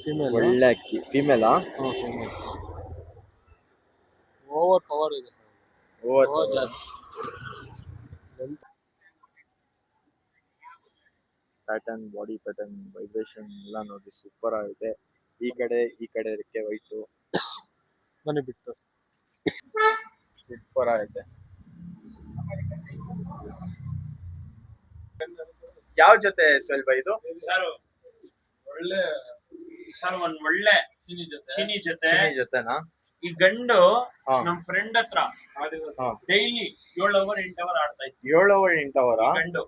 Female. ಒಳ್ಳೆ ಅಕ್ಕಿ. ಫಿಮೇಲಾ? Female. Over power ಇದೆ. ಓವರ್ ಜಾಸ್ತಿ. ಪ್ಯಾಟರ್ನ್, ಬಾಡಿ ಪ್ಯಾಟರ್ನ್, ವೈಬ್ರೇಷನ್ ಎಲ್ಲ ನೋಡಿ ಸೂಪರ್ ಆಗಿದೆ. ಈ ಕಡೆ ರೆಕ್ಕೆ ವೈಟು ಮನೆ ಬಿಟ್ಟು ಸೂಪರ್ ಆಗಿದೆ. ಯಾವ ಜೊತೆ ಸ್ವಲ್ಪ ಇದು ಸರ್ ಒಳ್ಳೆ ಸರ್ ಒಂದ್ ಒಳ್ಳೆ ಚೀನಿ ಜೊತೆನಾ? ಈ ಗಂಡು ನಮ್ ಫ್ರೆಂಡ್ ಹತ್ರ ಡೈಲಿ 7 ಅವರ್ 8 ಅವರ್ ಆಡ್ತಾ ಇತ್ತು. 7 ಅವರ್ 8 ಅವರ್ ಗಂಡು,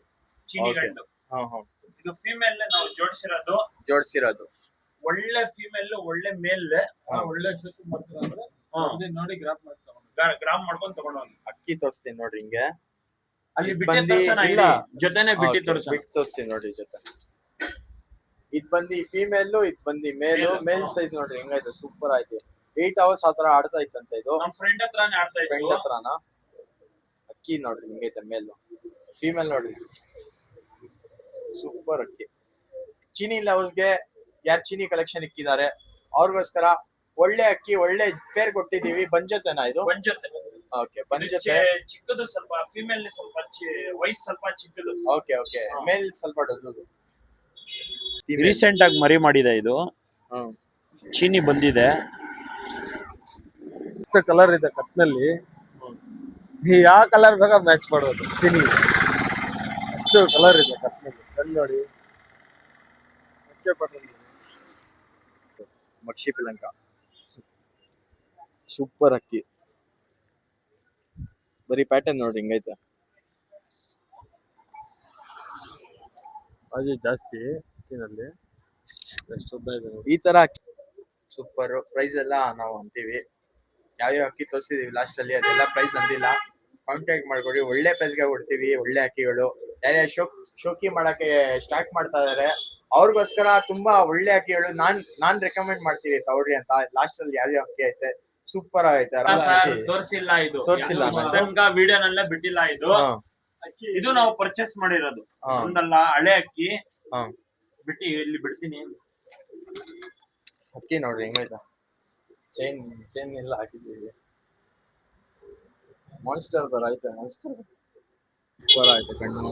ಚೀನಿ ಗಂಡು. ಇದು ಫಿಮೇಲ್ ನಾವು ಜೋಡಿಸಿರೋದು. ಒಳ್ಳೆ ಫಿಮೇಲ್, ಒಳ್ಳೆ ಮೇಲ್, ಒಳ್ಳೆ ಶಕ್ತಿ ಮಾಡ್ತಾರೆ ನೋಡಿ ಗ್ರಾಮ್ ಮಾಡ್ಕೊಂಡು ತಗೊಂಡು ಅಕ್ಕಿ ತೋರಿಸ್ತೀನಿ ನೋಡ್ರಿ. ಹಿಂಗೆ ಅಲ್ಲಿ ಬಿಟ್ಟು ಜೊತೆನೆ ಬಿಟ್ಟು ತೋರಿಸ್ತೀನಿ ನೋಡ್ರಿ ಜೊತೆ. ಇದ್ ಬಂದಿ ಫಿಮೇಲ್, ಇದ್ ಬಂದಿ ಮೇಲ್ ಸೈಜ್ ನೋಡ್ರಿ ಹೆಂಗೈತೆ, ಸೂಪರ್ ಆಯ್ತು. 8 ಅವರ್ಸ್ ಆತರ ಆಡ್ತಾ ಇತ್ತಂತೆ ಇದು. ನಮ್ ಫ್ರೆಂಡ್ ಹತ್ರನೇ ಆಡ್ತಾ ಇತ್ತು. ಫ್ರೆಂಡ್ ಹತ್ರನಾ? ಅಕ್ಕಿ ನೋಡ್ರಿ ಹೆಂಗೈತೆ. ಮೇಲ್ ಫಿಮೇಲ್ ನೋಡ್ರಿ, ಸೂಪರ್ ಅಕ್ಕಿ. ಚೀನಿ ಲವರ್ಸ್ಗೆ ಯಾರು ಚೀನಿ ಕಲೆಕ್ಷನ್ ಇಕ್ಕಿದ್ದಾರೆ ಅವ್ರಿಗೋಸ್ಕರ ಒಳ್ಳೆ ಅಕ್ಕಿ, ಒಳ್ಳೆ ಪೇರ್ ಕೊಟ್ಟಿದೀವಿ. ಬಂಜತೆನಾ ಇದು? ಬಂಜತೆ. ಓಕೆ, ಬಂಜತೆ. ಚಿಕ್ಕದು ಸ್ವಲ್ಪ, ಫಿಮೇಲ್ ಸ್ವಲ್ಪ ವಯಸ್ಸು ಸ್ವಲ್ಪ ಚಿಕ್ಕದು. ಓಕೆ, ಮೇಲ್ ಸ್ವಲ್ಪ ದೊಡ್ಡದು. ರೀಸೆಂಟ್ ಆಗಿ ಮರಿ ಮಾಡಿದೆ ಇದು. ಚೀನಿ ಬಂದಿದೆ. ಇಷ್ಟು ಕಲರ್ ಇದೆ ಕತ್ನಲ್ಲಿ. ಯಾವ ಕಲರ್ ಬೇಕಾ ಮ್ಯಾಚ್ ಮಾಡೋದು ಚೀನಿ. ಅಷ್ಟು ಕಲರ್ ಇದೆ ಕತ್ನಲ್ಲಿ. ಕಣ್ಣು ನೋಡಿ. ಮಕ್ಷಿ ಪಿಲಂಕ ಸೂಪರ್ ಅಕ್ಕಿ. ಬರೀ ಪ್ಯಾಟರ್ನ್ ನೋಡ್ರಿ ಹಿಂಗೈತೆ. ಬಾಜಿ ಜಾಸ್ತಿ ಅಕ್ಕಿನಲ್ಲಿ. ಎಷ್ಟು ಉದ್ದ ಇದೆ ಈ ತರ ಸೂಪರ್. ಪ್ರೈಸ್ ಎಲ್ಲ ನಾವು ಅಂತೀವಿ. ಯಾವ್ಯಾವ ಅಕ್ಕಿ ತೋರಿಸಿದೀವಿ ಲಾಸ್ಟ್ ಅಲ್ಲಿ ಅದೆಲ್ಲ ಪ್ರೈಸ್ ಅಂದಿಲ್ಲ. ಕಾಂಟ್ಯಾಕ್ಟ್ ಮಾಡ್ಕೊಡಿ, ಒಳ್ಳೆ ಪ್ರೈಸ್ಗೆ ಕೊಡ್ತೀವಿ. ಒಳ್ಳೆ ಅಕ್ಕಿಗಳು ಯಾರ್ಯಾರು ಶೋಕಿ ಮಾಡಕ್ಕೆ ಸ್ಟಾರ್ಟ್ ಮಾಡ್ತಾ ಇದಾರೆ ಅವ್ರಿಗೋಸ್ಕರ ತುಂಬಾ ಒಳ್ಳೆ ಅಕ್ಕಿಗಳು ನಾನ್ ರೆಕಮೆಂಡ್ ಮಾಡ್ತೀವಿ ತಗೊಳ್ರಿ ಅಂತ. ಲಾಸ್ಟ್ ಅಲ್ಲಿ ಯಾವ್ಯಾವ ಅಕ್ಕಿ ಐತೆ ಸೂಪರ್ ಐತೆ. ತೋರಿಸಿಲ್ಲ ಇದು, ತೋರಿಸಿಲ್ಲ ವಿಡಿಯೋನಲ್ಲೇ ಬಿಟ್ಟಿಲ್ಲ ಇದು. ಇದು ನಾವು ಪರ್ಚೇಸ್ ಮಾಡಿರೋದು ಒಂದಲ್ಲ, ಹಳೆ ಅಕ್ಕಿ. ಬಿಟ್ಟು ಇಲ್ಲಿ ಬಿಡ್ತೀನಿ. ಅಕ್ಕಿ ನೋಡ್ರಿ ಹೆಂಗೈತೆ. ಚೈನ್ ಎಲ್ಲ ಹಾಕಿದ್ದೀವಿ. ಮಾನ್ಸ್ಟರ್ ಬರ ಐತೆ. ಮಾನ್ಸ್ಟರ್ ಸೂಪರ್ ಆಯ್ತು. ಕಣ್ಣು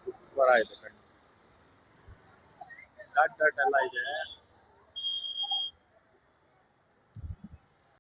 ಸೂಪರ್ ಆಯ್ತು. ಕಣ್ಣು ಡಾಟ್ ಎಲ್ಲ ಇದೆ.